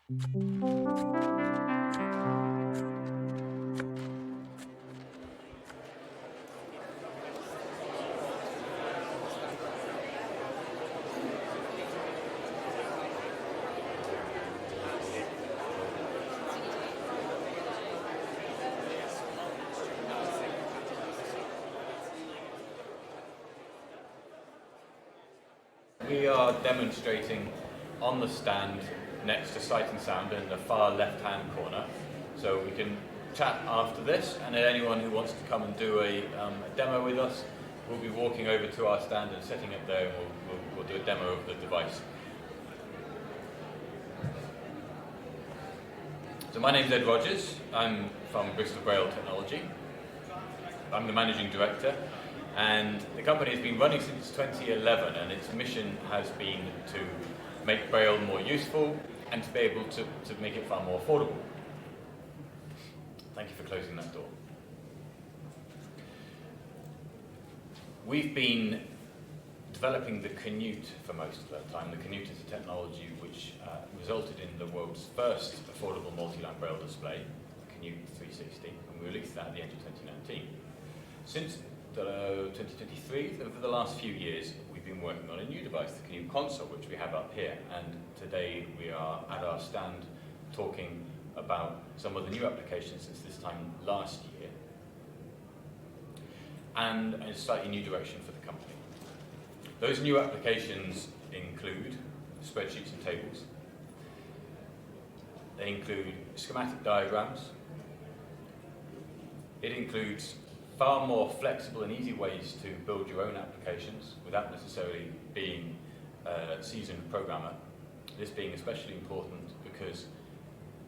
We are demonstrating on the stand next to Sight and Sound in the far left-hand corner. So we can chat after this, and anyone who wants to come and do a demo with us, we'll be walking over to our stand and setting it there, and we'll do a demo of the device. So my name's Ed Rogers. I'm from Bristol Braille Technology. I'm the managing director. And the company has been running since 2011, and its mission has been to make Braille more useful and to be able to make it far more affordable. Thank you for closing that door. We've been developing the Canute for most of that time. The Canute is a technology which resulted in the world's first affordable multi-line Braille display, Canute 360, and we released that at the end of 2019. Since 2023, over the last few years, we've been working on a new device, the Canute Console, which we have up here. And today we are at our stand talking about some of the new applications since this time last year, and a slightly new direction for the company. Those new applications include spreadsheets and tables. They include schematic diagrams. It includes far more flexible and easy ways to build your own applications without necessarily being a seasoned programmer. This being especially important because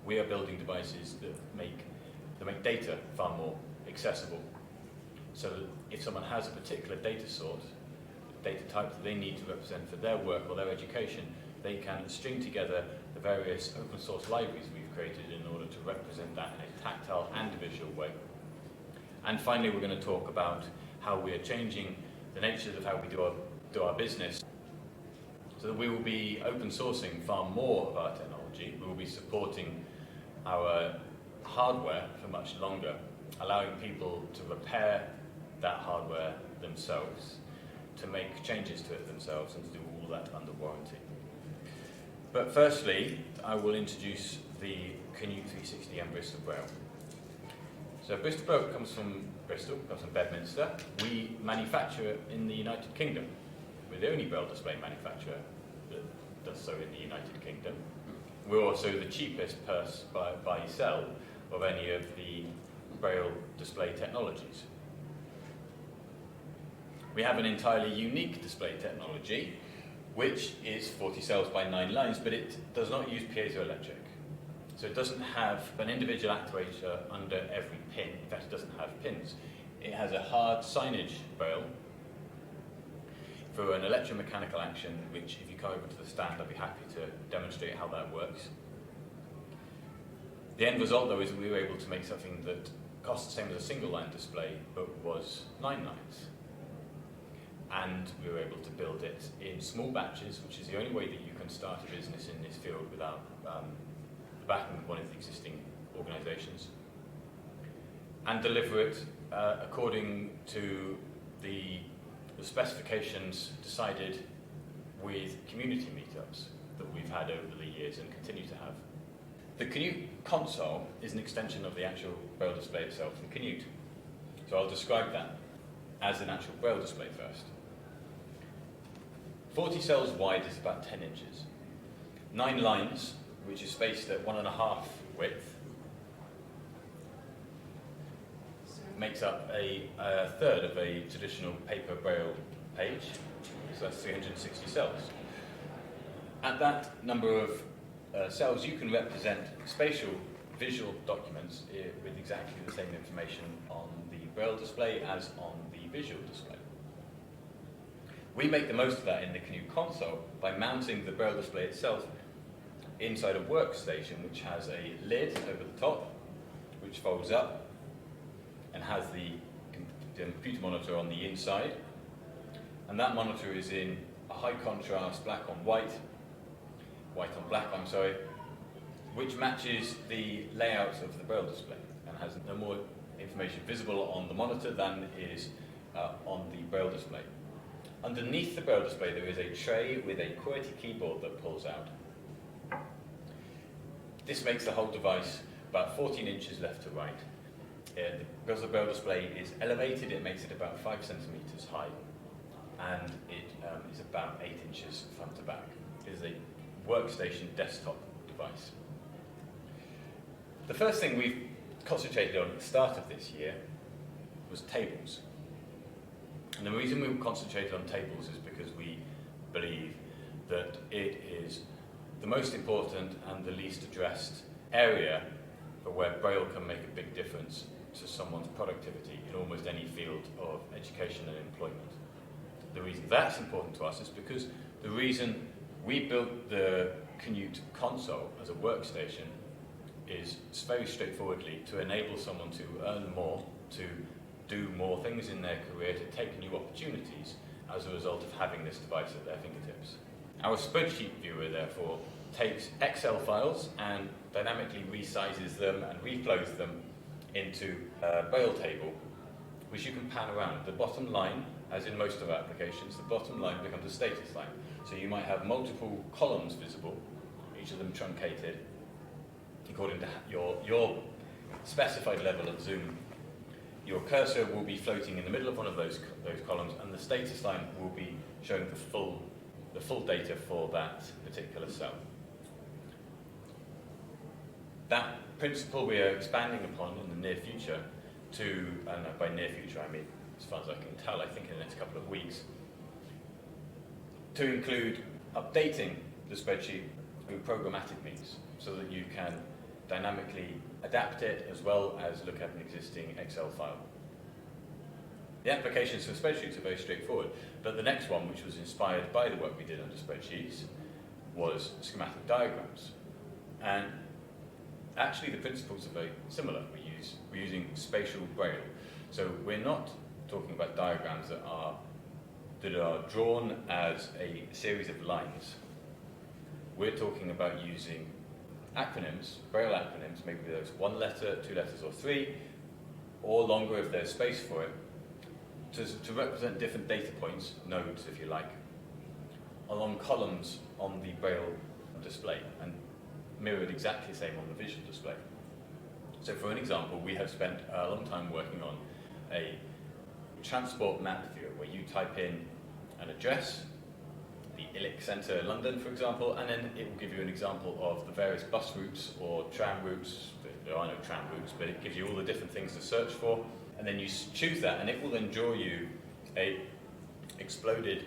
we are building devices that make data far more accessible. So that if someone has a particular data source, data type that they need to represent for their work or their education, they can string together the various open source libraries we've created in order to represent that in a tactile and visual way. And finally, we're going to talk about how we are changing the nature of how we do our business, so that we will be open sourcing far more of our technology. We will be supporting our hardware for much longer, allowing people to repair that hardware themselves, to make changes to it themselves, and to do all that under warranty. But firstly, I will introduce the Canute 360 and Bristol Braille. So Bristol Braille comes from Bristol, comes from Bedminster. We manufacture in the United Kingdom. We're the only Braille display manufacturer that does so in the United Kingdom. We're also the cheapest by sell of any of the Braille display technologies. We have an entirely unique display technology, which is 40 cells by 9 lines, but it does not use piezoelectric. So it doesn't have an individual actuator under every pin. In fact, it doesn't have pins. It has a hard signage Braille for an electromechanical action, which if you come over to the stand, I'd be happy to demonstrate how that works. The end result, though, is that we were able to make something that cost the same as a single line display, but was 9 lines. And we were able to build it in small batches, which is the only way that you can start a business in this field without the backing of one of the existing organisations, and deliver it according to the specifications decided with community meetups that we've had over the years and continue to have. The Canute Console is an extension of the actual Braille display itself in Canute. So I'll describe that as an actual Braille display first. 40 cells wide is about 10 inches. 9 lines, which is spaced at 1.5 width, makes up a third of a traditional paper Braille page, so that's 360 cells. At that number of cells, you can represent spatial visual documents with exactly the same information on the Braille display as on the visual display. We make the most of that in the Canute Console by mounting the Braille display itself inside a workstation which has a lid over the top, which folds up and has the computer monitor on the inside. And that monitor is in a high contrast white on black, which matches the layout of the Braille display and has no more information visible on the monitor than is on the Braille display. Underneath the Braille display there is a tray with a QWERTY keyboard that pulls out. This makes the whole device about 14 inches left to right. Because the Braille display is elevated, it makes it about 5 centimeters high, and it is about 8 inches front to back. It is a workstation desktop device. The first thing we've concentrated on at the start of this year was tables. And the reason we concentrated on tables is because we believe that it is the most important and the least addressed area for where Braille can make a big difference to someone's productivity in almost any field of education and employment. The reason that's important to us is because the reason we built the Canute Console as a workstation is very straightforwardly to enable someone to earn more, to do more things in their career, to take new opportunities as a result of having this device at their fingertips. Our spreadsheet viewer, therefore, takes Excel files and dynamically resizes them and reflows them into a Braille table, which you can pan around. The bottom line, as in most of our applications, the bottom line becomes a status line. So you might have multiple columns visible, each of them truncated, according to your specified level of zoom. Your cursor will be floating in the middle of one of those columns, and the status line will be showing the full data for that particular cell. That principle we are expanding upon in the near future to, and by near future I mean, as far as I can tell, I think in the next couple of weeks, to include updating the spreadsheet through programmatic means so that you can dynamically adapt it as well as look at an existing Excel file. The applications for spreadsheets are very straightforward, but the next one, which was inspired by the work we did under spreadsheets, was schematic diagrams. And actually the principles are very similar. We're using spatial Braille. So we're not talking about diagrams that are drawn as a series of lines. We're talking about using acronyms, Braille acronyms, maybe there's 1 letter, 2 letters or 3, or longer if there's space for it, to represent different data points, nodes if you like, along columns on the Braille display, and mirrored exactly the same on the visual display. So for an example, we have spent a long time working on a transport map viewer where you type in an address, the Illick Centre, London, for example, and then it will give you an example of the various bus routes or tram routes. There are no tram routes, but it gives you all the different things to search for, and then you choose that, and it will then draw you a exploded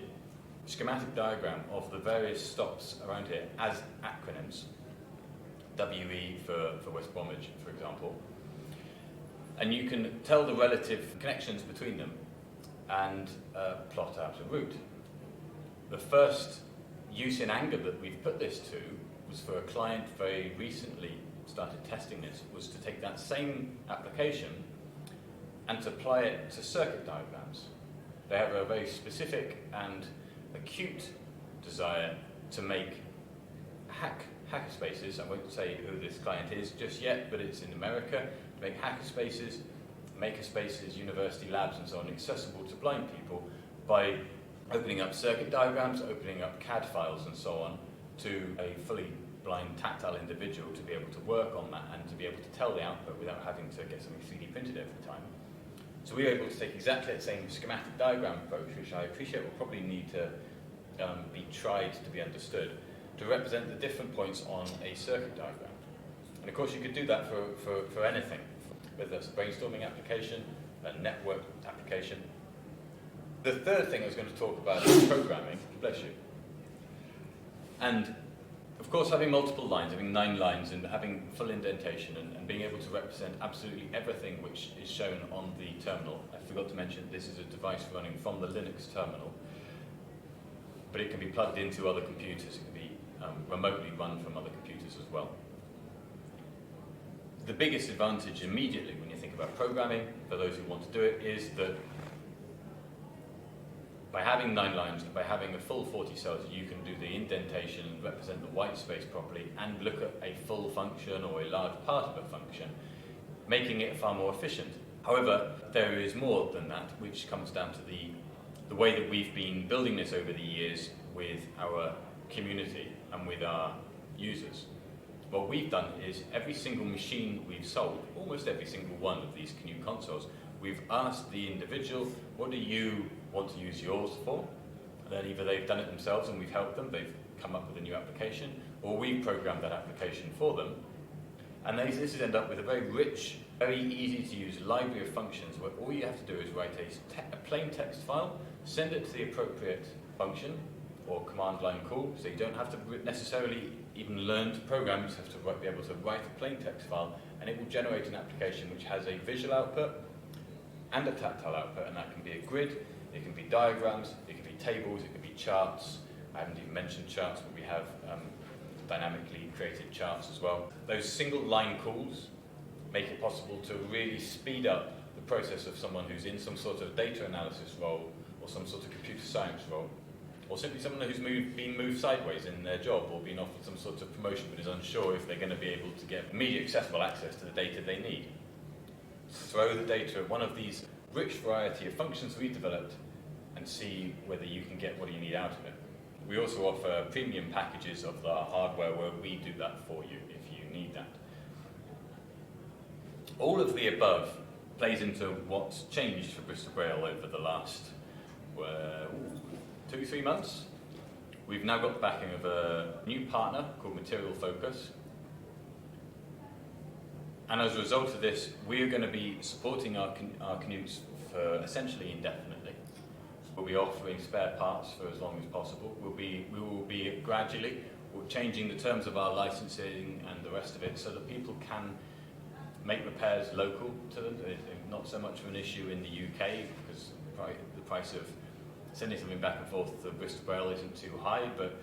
schematic diagram of the various stops around here as acronyms. WE for West Bromwich, for example. And you can tell the relative connections between them and plot out a route. The first use in anger that we've put this to was for a client very recently started testing this, was to take that same application and to apply it to circuit diagrams. They have a very specific and acute desire to make hackerspaces. I won't say who this client is just yet, but it's in America. Make hackerspaces, makerspaces, university labs and so on accessible to blind people by opening up circuit diagrams, opening up CAD files and so on to a fully blind tactile individual to be able to work on that and to be able to tell the output without having to get something 3D printed every time. So we were able to take exactly that same schematic diagram approach, which I appreciate will probably need to be tried to be understood, to represent the different points on a circuit diagram. And of course you could do that for anything, whether that's a brainstorming application, a network application. The third thing I was going to talk about is programming. Bless you. And of course having multiple lines, having 9 lines and having full indentation and being able to represent absolutely everything which is shown on the terminal. I forgot to mention this is a device running from the Linux terminal, but it can be plugged into other computers. It can be remotely run from other computers as well. The biggest advantage immediately when you think about programming, for those who want to do it, is that by having 9 lines, by having a full 40 cells, you can do the indentation and represent the white space properly and look at a full function or a large part of a function, making it far more efficient. However, there is more than that, which comes down to the way that we've been building this over the years with our community and with our users. What we've done is every single machine we've sold, almost every single one of these Canute consoles, we've asked the individual, what do you want to use yours for? And then either they've done it themselves and we've helped them, they've come up with a new application, or we've programmed that application for them. And this has ended up with a very rich, very easy to use library of functions where all you have to do is write a plain text file, send it to the appropriate function or command line call, so you don't have to necessarily even learn to program, you just have to be able to write a plain text file, and it will generate an application which has a visual output and a tactile output, and that can be a grid, it can be diagrams, it can be tables, it can be charts. I haven't even mentioned charts, but we have dynamically created charts as well. Those single line calls make it possible to really speed up the process of someone who's in some sort of data analysis role or some sort of computer science role, or simply someone who's been moved sideways in their job or been offered some sort of promotion but is unsure if they're going to be able to get immediate accessible access to the data they need. Throw the data at one of these rich variety of functions we've developed and see whether you can get what you need out of it. We also offer premium packages of the hardware where we do that for you if you need that. All of the above plays into what's changed for Bristol Braille over the last 2-3 months. We've now got the backing of a new partner called Material Focus. And as a result of this, we're going to be supporting our Canutes for essentially indefinitely. We'll be offering spare parts for as long as possible. We will be gradually changing the terms of our licensing and the rest of it so that people can make repairs local to them. It's not so much of an issue in the UK because the price of sending something back and forth to Bristol Braille isn't too high, but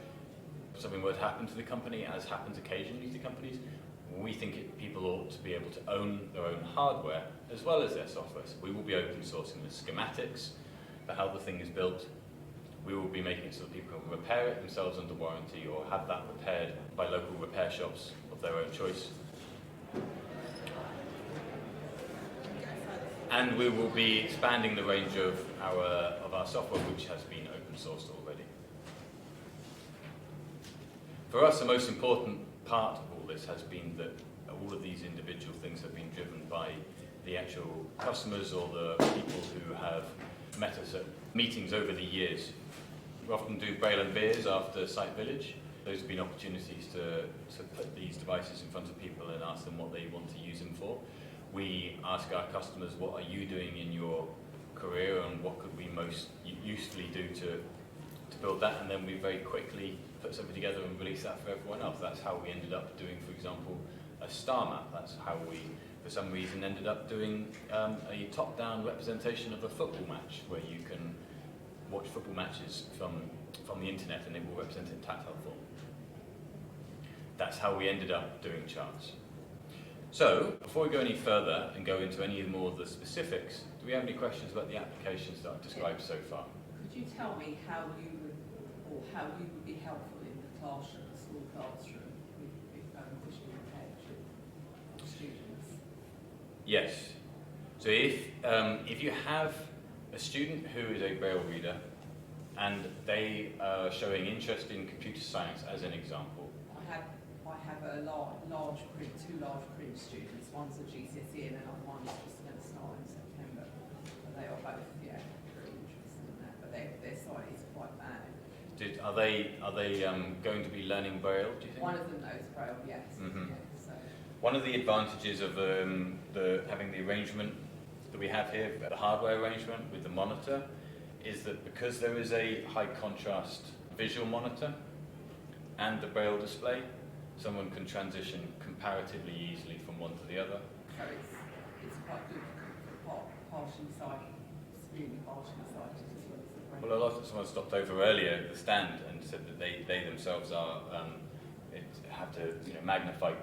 if something were to happen to the company, as happens occasionally to companies, we think people ought to be able to own their own hardware as well as their software. So we will be open sourcing the schematics for how the thing is built. We will be making it so that people can repair it themselves under warranty or have that repaired by local repair shops of their own choice. And we will be expanding the range of our software, which has been open sourced already. For us, the most important part of all this has been that all of these individual things have been driven by the actual customers or the people who have met us at meetings over the years. We often do Braille and Beers after Site Village. Those have been opportunities to put these devices in front of people and ask them what they want to use them for. We ask our customers, what are you doing in your career and what could we most usefully do to build that, and then we very quickly put something together and release that for everyone else. That's how we ended up doing, for example, a star map. That's how we, for some reason, ended up doing a top-down representation of a football match where you can watch football matches from the internet and it will represent it in tactile form. That's how we ended up doing charts. So, before we go any further and go into any more of the specifics, do we have any questions about the applications that I've described so far? Could you tell me how you would be helpful in the classroom, the school classroom, with visual impaired students? Yes. So if you have a student who is a Braille reader and they are showing interest in computer science, as an example. I have a two large crim students. One's a GCSE and another one's just going to start in September. And they are both, very interested in that, but their sight is quite bad. Are they going to be learning Braille, do you think? One of them knows Braille, yes. Mm-hmm. Yeah, so. One of the advantages of having the arrangement that we have here, the hardware arrangement with the monitor, is that because there is a high contrast visual monitor and the Braille display, someone can transition comparatively easily from one to the other. So it's quite good for partially sighted, severely partially sighted as well as the Braille. Well, someone stopped over earlier at the stand and said that they themselves are have to magnify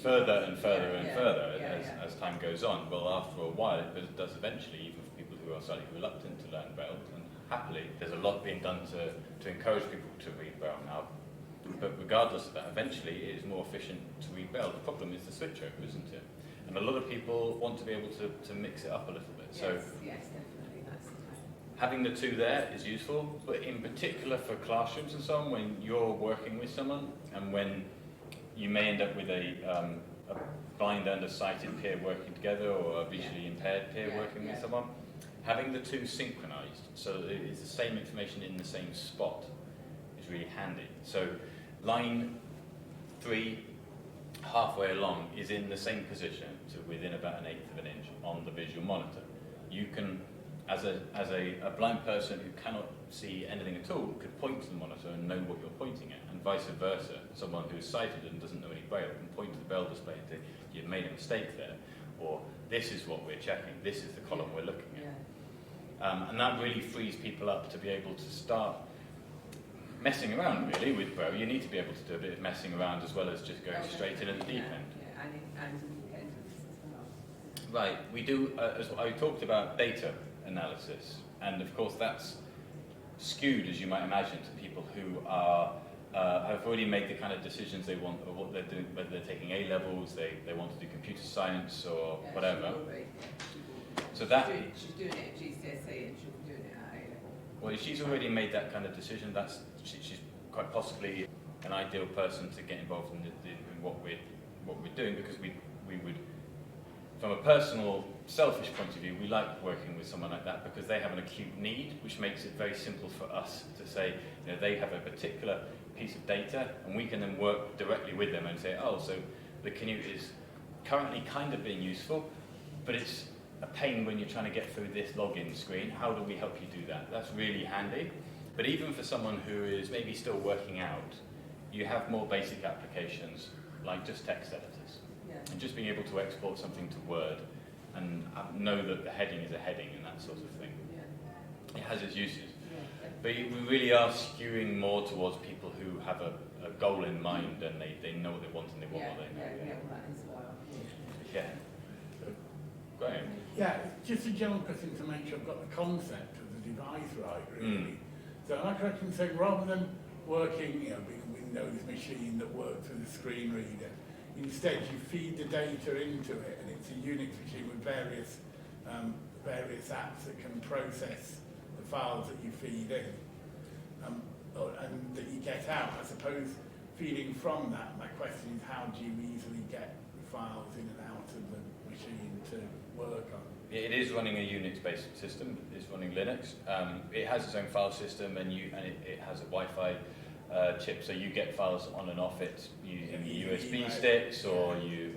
further and further as time goes on. Well, after a while, it does eventually, even for people who are slightly reluctant to learn Braille, and happily, there's a lot being done to encourage people to read Braille now. But regardless of that, eventually it is more efficient to read Braille. The problem is the switchover, isn't it? And a lot of people want to be able to mix it up a little bit. Yes, So yes, definitely, that's the case. having the two there is useful, but in particular for classrooms and so on, when you're working with someone and when you may end up with a blind and a sighted peer working together, or a visually impaired peer working with someone, having the two synchronized so that it's the same information in the same spot is really handy. So line 3, halfway along, is in the same position to within about 1/8 of an inch on the visual monitor. You can, as a blind person who cannot see anything at all, could point to the monitor and know what you're pointing at, and vice versa. Someone who is sighted and doesn't know any Braille can point to the Braille display and say, you've made a mistake there, or this is what we're checking, this is the column we're looking at. And that really frees people up to be able to start messing around really with Braille. You need to be able to do a bit of messing around as well as just going straight in at the deep end. And independence as well. Right, we do, as I talked about data analysis, and of course that's skewed, as you might imagine, to people who are have already made the kind of decisions they want, or what they're doing, whether they're taking A-levels, they want to do computer science or whatever. So that she's doing it at GCSE and she'll be doing it at A-level. Well, if she's already made that kind of decision, she's quite possibly an ideal person to get involved in what we're doing, because we would, from a personal, selfish point of view, we like working with someone like that because they have an acute need, which makes it very simple for us to say, they have a particular piece of data, and we can then work directly with them and say, oh, so the Canute is currently kind of being useful, but it's a pain when you're trying to get through this login screen. How do we help you do that? That's really handy. But even for someone who is maybe still working out, you have more basic applications like just text editors. And just being able to export something to Word and know that the heading is a heading and that sort of thing. It has its uses. But we really are skewing more towards people who have a goal in mind, and they know what they want and they want what they know. Well, that is why I'm here. Graham? Yeah, just a general question to make sure I've got the concept of the device right, really. So am I correct in saying, rather than working, being a Windows machine that works with a screen reader, instead you feed the data into it, and it's a Unix machine with various apps that can process the files that you feed in, and that you get out. I suppose feeding from that, my question is, how do you easily get the files in and out of the machine to work on? It is running a Unix-based system. It's running Linux. It has its own file system, and it has a Wi-Fi chip, so you get files on and off it using USB sticks, or you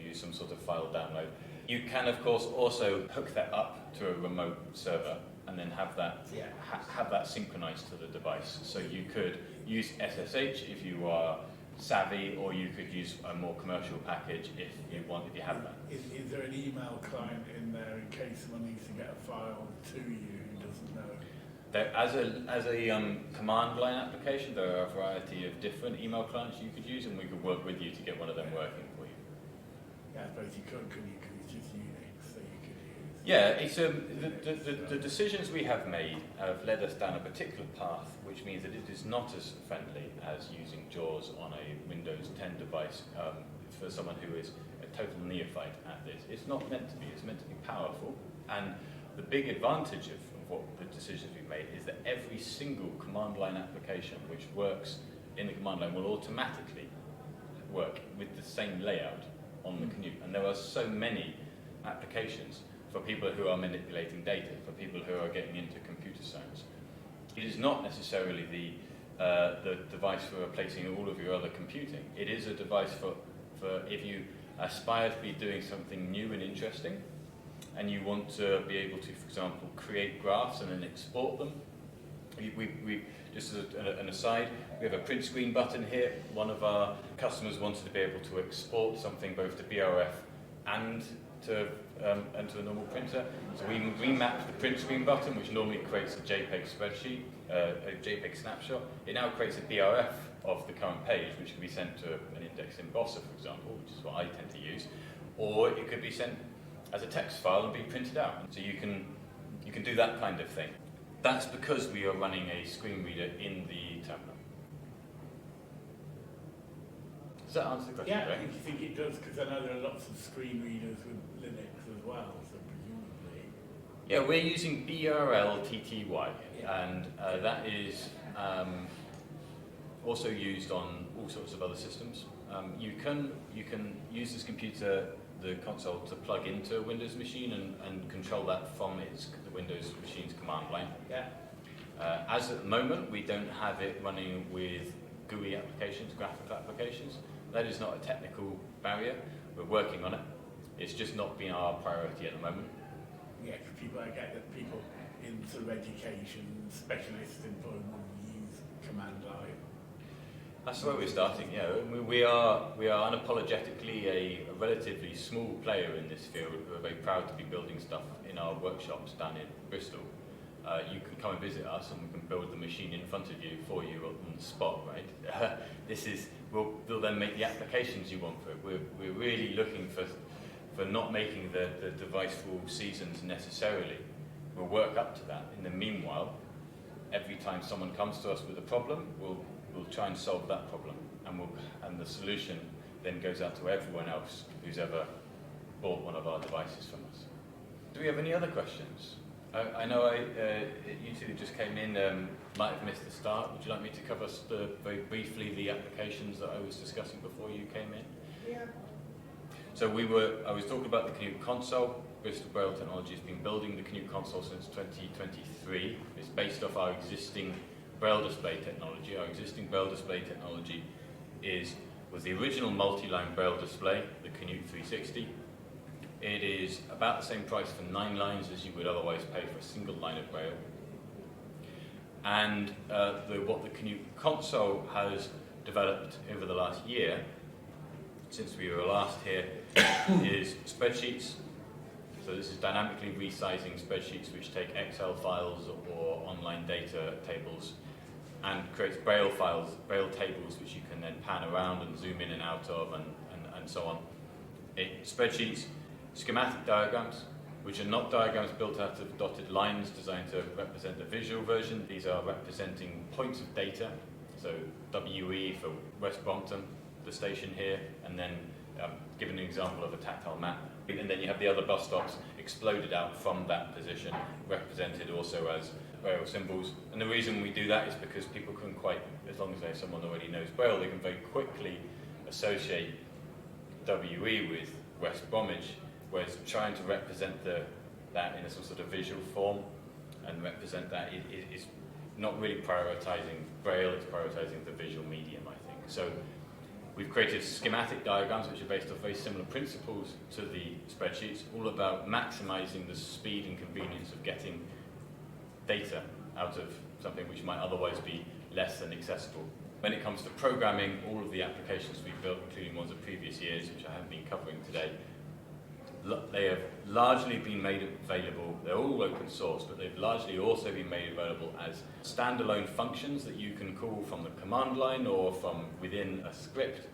use some sort of file download. You can, of course, also hook that up to a remote server and then have that have that synchronized to the device. So you could use SSH if you are savvy, or you could use a more commercial package if you have that. Is there an email client in there in case someone needs to get a file to you who doesn't know? There, as a command line application, there are a variety of different email clients you could use, and we could work with you to get one of them working for you. Yeah, I suppose you could, couldn't you? Because it's just Unix, so you could use. Yeah, it's the decisions we have made have led us down a particular path, which means that it is not as friendly as using JAWS on a Windows 10 device for someone who is a total neophyte at this. It's not meant to be. It's meant to be powerful, and the big advantage of what the decisions we've made is that every single command line application which works in the command line will automatically work with the same layout on the Canute. And there are so many applications for people who are manipulating data, for people who are getting into computer science. It is not necessarily the device for replacing all of your other computing. It is a device for if you aspire to be doing something new and interesting, and you want to be able to, for example, create graphs and then export them. We just as an aside, we have a print screen button here. One of our customers wanted to be able to export something both to BRF and to a normal printer. So we remapped the print screen button, which normally creates a JPEG spreadsheet, a JPEG snapshot. It now creates a BRF of the current page, which can be sent to an index embosser, for example, which is what I tend to use, or it could be sent as a text file and be printed out. So you can do that kind of thing. That's because we are running a screen reader in the terminal. Does that answer the question? Yeah, Greg? I think it does, because I know there are lots of screen readers with Linux as well, so presumably. Yeah, we're using BRLTTY, and that is also used on all sorts of other systems. You can use this computer, the console, to plug into a Windows machine and control that from the Windows machine's command line. Yeah. As at the moment, we don't have it running with GUI applications, graphical applications. That is not a technical barrier. We're working on it. It's just not been our priority at the moment. Yeah, because I get that people in sort of education, specialist employment use command line. That's the way we're starting, yeah. We are unapologetically a relatively small player in this field. We're very proud to be building stuff in our workshops down in Bristol. You can come and visit us and we can build the machine in front of you for you on the spot, right? We'll then make the applications you want for it. We're really looking for not making the device for all seasons necessarily. We'll work up to that. In the meanwhile, every time someone comes to us with a problem, we'll try and solve that problem, and the solution then goes out to everyone else who's ever bought one of our devices from us. Do we have any other questions? I know you two just came in, might have missed the start. Would you like me to cover very briefly the applications that I was discussing before you came in? Yeah. So I was talking about the Canute Console. Bristol Braille Technology has been building the Canute Console since 2023. It's based off our existing Braille display technology. Our existing Braille display technology was the original multi-line Braille display, the Canute 360. It is about the same price for 9 lines as you would otherwise pay for a single line of Braille. And what the Canute Console has developed over the last year, since we were last here, is spreadsheets. So this is dynamically resizing spreadsheets which take Excel files or online data tables and creates Braille files, Braille tables which you can then pan around and zoom in and out of and so on. Spreadsheets, schematic diagrams, which are not diagrams built out of dotted lines designed to represent the visual version. These are representing points of data. So WE for West Brompton, the station here, and then given an example of a tactile map. And then you have the other bus stops exploded out from that position, represented also as Braille symbols. And the reason we do that is because people can as long as someone already knows Braille, they can very quickly associate WE with West Bromwich, whereas trying to represent that in a sort of visual form and represent that is not really prioritising Braille, it's prioritising the visual medium, I think. So we've created schematic diagrams which are based off very similar principles to the spreadsheets, all about maximising the speed and convenience of getting data out of something which might otherwise be less than accessible. When it comes to programming, all of the applications we've built, including ones of previous years, which I haven't been covering today, they have largely been made available. They're all open source, but they've largely also been made available as standalone functions that you can call from the command line or from within a script,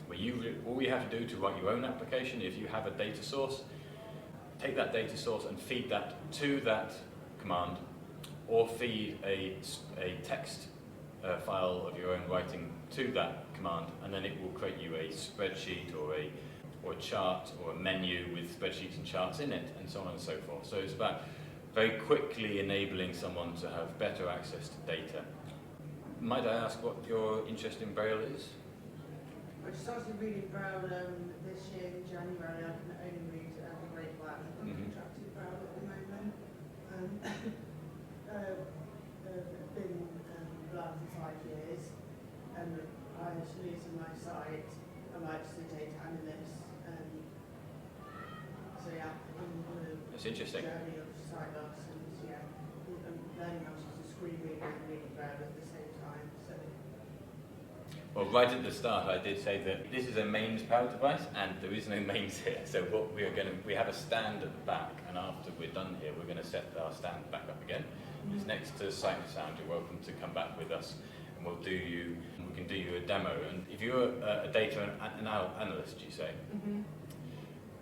where all you have to do to write your own application, if you have a data source, take that data source and feed that to that command, or feed a text file of your own writing to that command, and then it will create you a spreadsheet or a chart or a menu with spreadsheets and charts in it, and so on and so forth. So it's about very quickly enabling someone to have better access to data. Might I ask what your interest in Braille is? I started reading Braille this year in January. I can only read the grade 1 contracted Braille at the moment. I've been Braille for 5 years, and I actually using my site. I'm actually a data analyst. So yeah, I'm on a That's interesting. journey of sight loss, and I'm learning how to use a screen reader and reading Braille at the same time. So. Well, right at the start, I did say that this is a mains powered device, and there is no mains here. So what we have a stand at the back, and after we're done here, we're going to set our stand back up again. It's next to Sight and Sound. You're welcome to come back with us, and we can do you a demo. And if you're a data analyst, you say.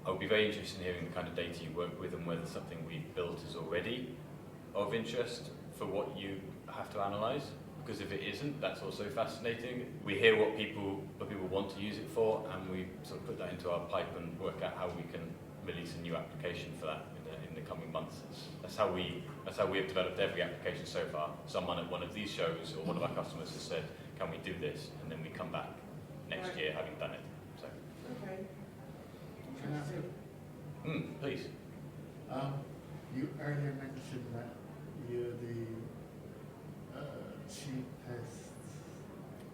I would be very interested in hearing the kind of data you work with and whether something we've built is already of interest for what you have to analyse, because if it isn't, that's also fascinating. We hear what people want to use it for, and we sort of put that into our pipe and work out how we can release a new application for that in the coming months. That's how we have developed every application so far. Someone at one of these shows or one of our customers has said, "Can we do this?" And then we come back next year having done it. So. Okay. Can I ask you? Please. You earlier mentioned that you're the cheapest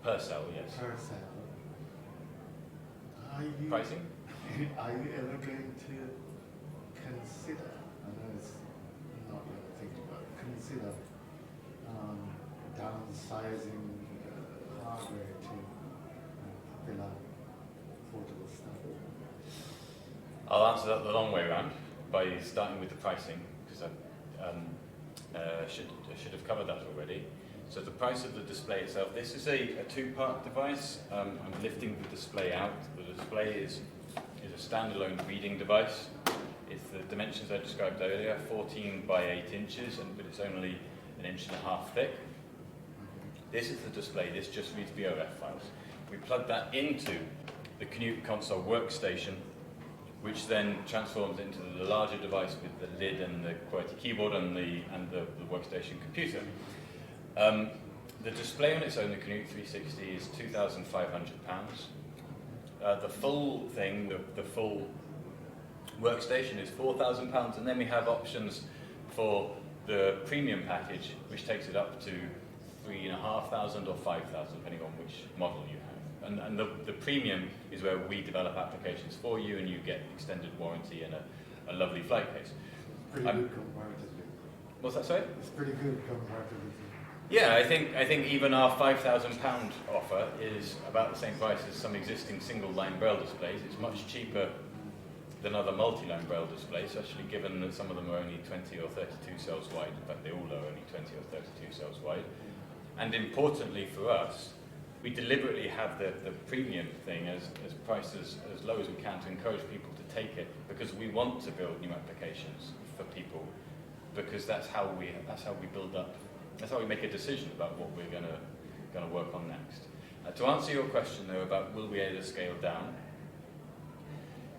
Per cell, yes. per cell. Are you, Pricing? are you ever going to consider, I know it's not your thing, but consider downsizing hardware to popular portable stuff? I'll answer that the long way around by starting with the pricing, because I should have covered that already. So the price of the display itself, this is a two-part device. I'm lifting the display out. The display is a standalone reading device. It's the dimensions I described earlier, 14 by 8 inches, but it's only 1.5 inches thick. This is the display. This just reads BOF files. We plug that into the Canute Console workstation, which then transforms into the larger device with the lid and the QWERTY keyboard and the workstation computer. The display on its own, the Canute 360, is £2,500. The full thing, the full workstation is £4,000, and then we have options for the premium package, which takes it up to £3,500 or £5,000, depending on which model you have. And the premium is where we develop applications for you, and you get extended warranty and a lovely flight case. Pretty good comparatively. What's that, sorry? It's pretty good comparatively. Yeah, I think even our £5,000 offer is about the same price as some existing single-line Braille displays. It's much cheaper than other multi-line Braille displays, especially given that some of them are only 20 or 32 cells wide. In fact, they all are only 20 or 32 cells wide. And importantly for us, we deliberately have the premium thing as priced as low as we can to encourage people to take it, because we want to build new applications for people, because that's how we build up. That's how we make a decision about what we're going to work on next. To answer your question, though, about will we be able to scale down,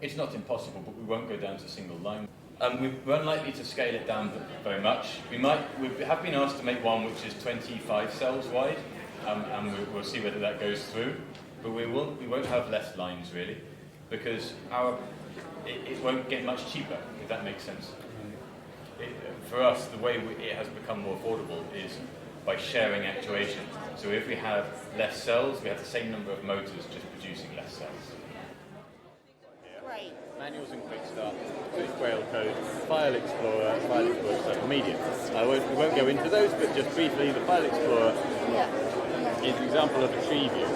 it's not impossible, but we won't go down to single line. We're unlikely to scale it down very much. We have been asked to make one which is 25 cells wide, and we'll see whether that goes through. But we won't have less lines really, because it won't get much cheaper, if that makes sense. For us, the way it has become more affordable is by sharing actuation. So if we have less cells, we have the same number of motors, just producing less cells. Great. Manuals and quick start, quick Braille code, File Explorer, Social Media. We won't go into those, but just briefly, the File Explorer is an example of a tree view.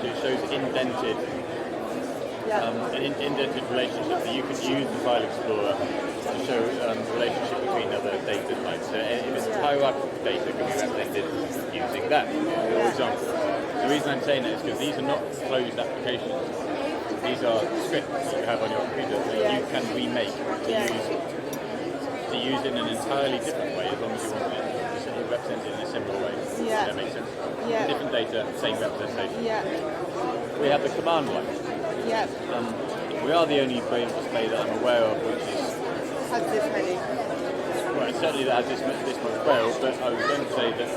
So it shows indented, an indented relationship. So you could use the File Explorer to show the relationship between other data types. So if it's hierarchical data, can be represented using that, for example. The reason I'm saying that is because these are not closed applications. These are scripts that you have on your computer that you can remake to use in an entirely different way, as long as you want it to represent it in a similar way. Does that make sense? Different data, same representation. We have the command line. We are the only Braille display that I'm aware of which Has this many? well, certainly that has this much Braille, but I was going to say that it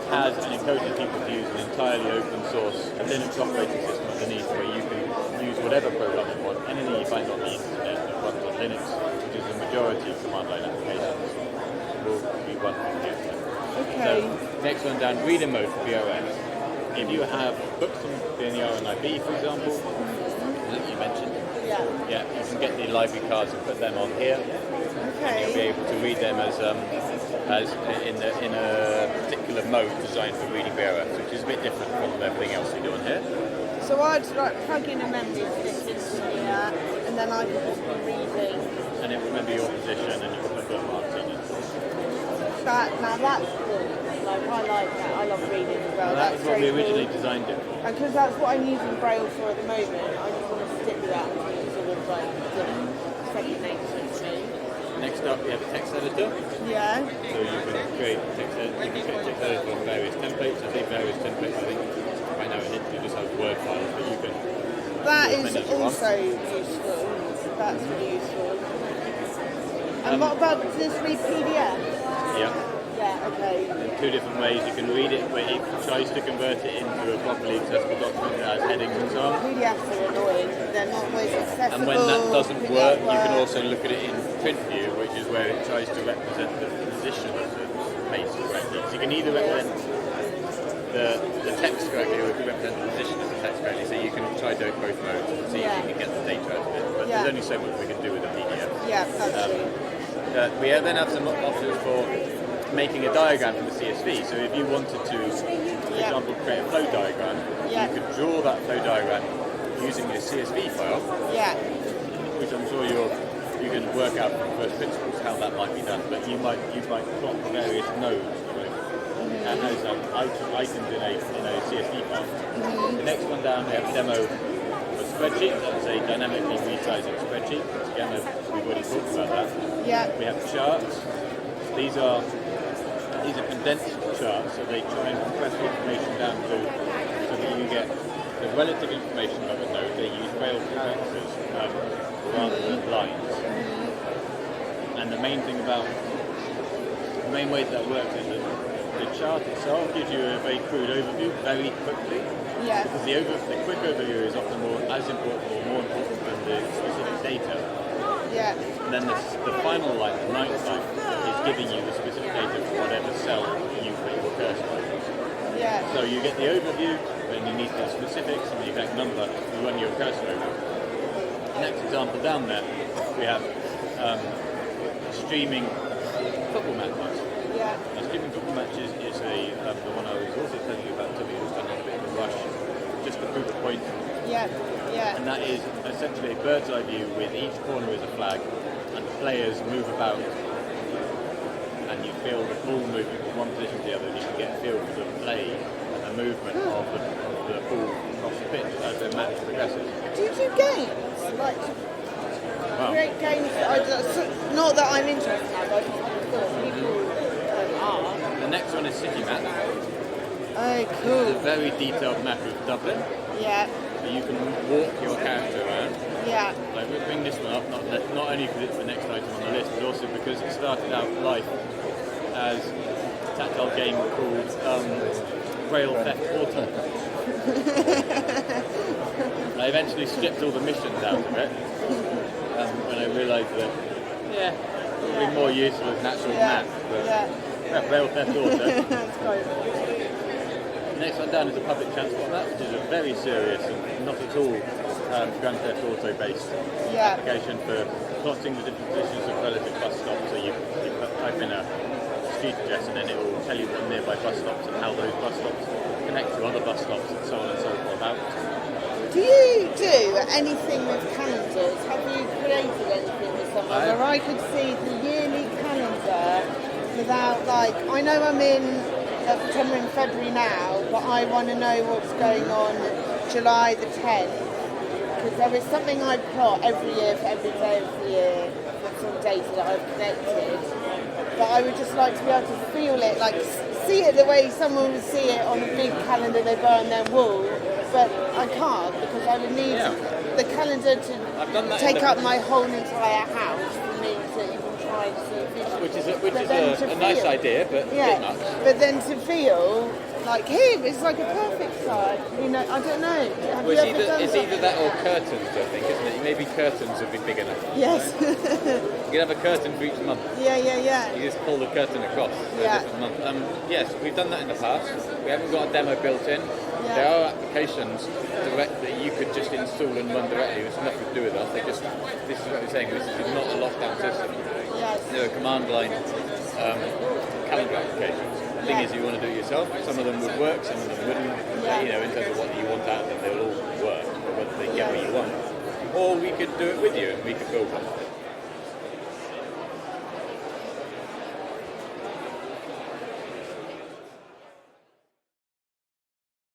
has and encourages people to use an entirely open source Linux operating system underneath, where you can use whatever program you want, anything you find on the internet that runs on Linux, which is the majority of command line applications, will be run from here. Okay. So, next one down, reader mode for BOS. If you have books on the RNIB, for example, that you mentioned, you can get the library cards and put them on here. And you'll be able to read them as in a particular mode designed for reading BOS, which is a bit different from everything else we do on here. So I'd plug in a memory stick into here, and then I can just be reading. And it will remember your position, and you can put bookmarks in it. Now that's cool. Like, I like that. I love reading as well. That is what we originally cool. designed it for. Because that's what I'm using Braille for at the moment. I just want to stick with that and sort of like second nature to me. Next up, we have a text editor. Yeah. So you can create text editor from various templates. I say various templates. I think right now it just has Word files, but you can. That do as is many as you want. also useful. That's really useful. And what about this read PDF? Yeah. Yeah, okay. In two different ways. You can read it, but it tries to convert it into a properly accessible document that has headings and so on. PDFs are annoying. They're not always accessible. And when that doesn't work, you can work. also look at it in print view, which is where it tries to represent the position of the page correctly. So you can either represent the text correctly, or you can represent the position of the text correctly. So you can try both modes and see if you can get the data out of it. But there's only so much we can do with a PDF. Yeah, that's true. We then have some options for making a diagram from the CSV. So if you wanted to, for example, create a flow diagram, you could draw that flow diagram using a CSV file, which I'm sure you can work out from first principles how that might be done. But you might plot various nodes as items in a CSV file. The next one down, we have a demo of a spreadsheet. That's a dynamically resizing spreadsheet. Again, we've already talked about that. Yeah. We have charts. These are condensed charts, so they try and compress the information down to so that you get the relative information of a node. They use Braille characters rather than lines. And the main way that works is that the chart itself gives you a very crude overview very quickly. Yeah. Because the quick overview is often as important or more important than the specific data. Yeah. And then the final line, the ninth line, is giving you the specific data for whatever cell you put your cursor on. Yeah. So you get the overview, then you need the specifics and the exact number to run your cursor over. Next example down there, we have streaming football matches. Yeah. Now, streaming football matches is the one I was also telling you about. Toby was done on a bit of a rush, just to prove a point. Yeah. Yeah. And that is essentially a bird's eye view with each corner is a flag, and the players move about, and you feel the ball moving from one position to the other, and you can get a feel for the play and the movement of the ball across the pitch as the match progresses. Do you do games? Like, create games? Not that I'm interested in, but I thought people are. The next one is City Map. Oh, cool. It's a very detailed map of Dublin. Yeah. You can walk your character around. Yeah. Like, we'll bring this one up, not only because it's the next item on the list, but also because it started out life as a tactile game called Braille Theft Auto. I eventually stripped all the missions out of it when I realised that, probably more useful as an actual map. But Braille Theft Auto. That's quite The next one down is a public transport map, which is a very serious and not at all Grand Theft Auto based application for plotting the different positions of relative bus stops. So you type in a street address and then it will tell you what nearby bus stops and how those bus stops connect to other bus stops and so on and so forth out. Do you do anything with calendars? Have you created anything with someone where I could see the yearly calendar without, like, I know I'm in September and February now, but I want to know what's going on July the 10th, because there is something I plot every year for every day of the year, with some data that I've connected, but I would just like to be able to feel it, like see it the way someone would see it on a big calendar they buy on their wall, but I can't because I would need the calendar to take up my whole entire house for me to even try and see visually. Which is a nice idea, but a bit much. But then to feel like here, it's like a perfect size. You know, I don't know. Have you ever done it's that? either that or curtains, I think, isn't it? Maybe curtains would be big enough. Yes. You could have a curtain for each month. Yeah. You just pull the curtain across for a different month. Yes, we've done that in the past. We haven't got a demo built in. Yeah. There are applications that you could just install and run directly. It's nothing to do with us. This is what we're saying. This is not a lockdown system. Yes. There are command line calendar applications. The thing is, you want to do it yourself. Some of them would work, some of them wouldn't. But, in terms of what you want out of them, they'll all work, whether they get what you want. Or we could do it with you and we could build one.